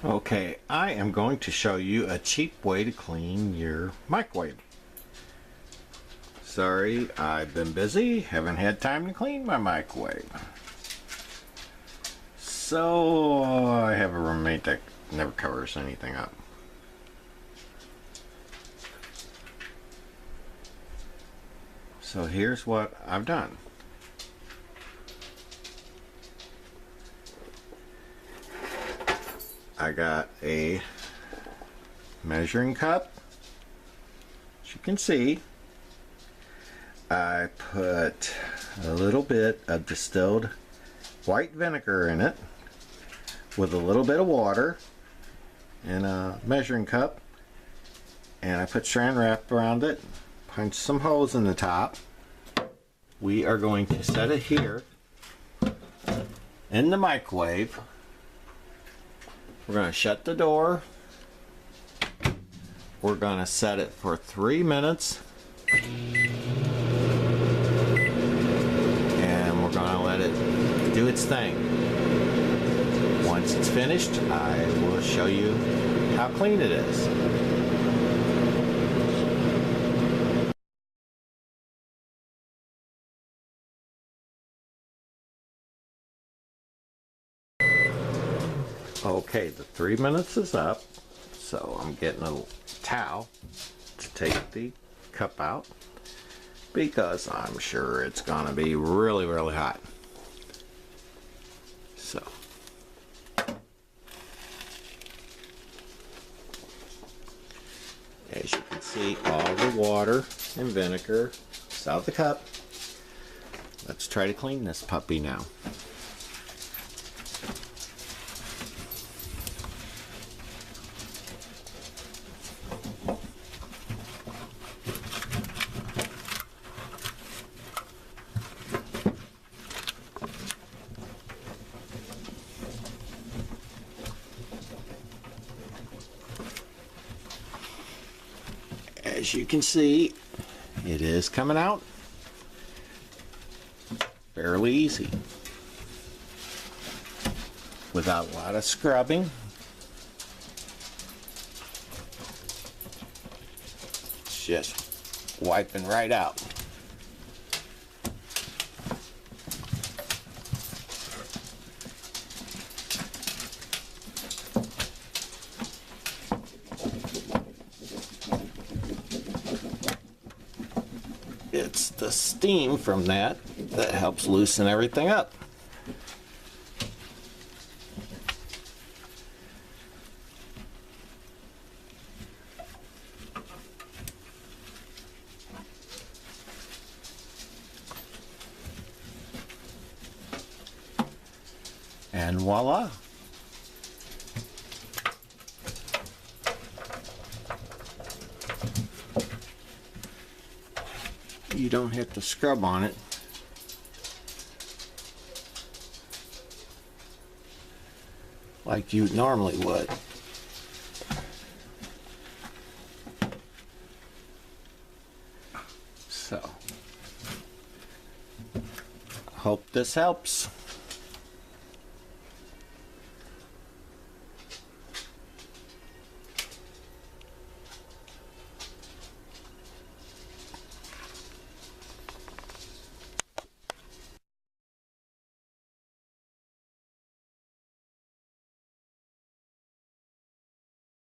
Okay, I am going to show you a cheap way to clean your microwave. Sorry, I've been busy, haven't had time to clean my microwave. So I have a roommate that never covers anything up. So here's what I've done. I got a measuring cup. As you can see, I put a little bit of distilled white vinegar in it with a little bit of water in a measuring cup, and I put saran wrap around it, punch some holes in the top. We are going to set it here in the microwave. We're going to shut the door. We're going to set it for 3 minutes. And we're going to let it do its thing. Once it's finished, I will show you how clean it is. Okay, the 3 minutes is up, so I'm getting a towel to take the cup out because I'm sure it's gonna be really, really hot. So as you can see, all the water and vinegar is out of the cup. Let's try to clean this puppy now. As you can see, it is coming out fairly easy without a lot of scrubbing. It's just wiping right out. It's the steam from that helps loosen everything up. And voila! You don't have to scrub on it. Like you normally would. So, hope this helps.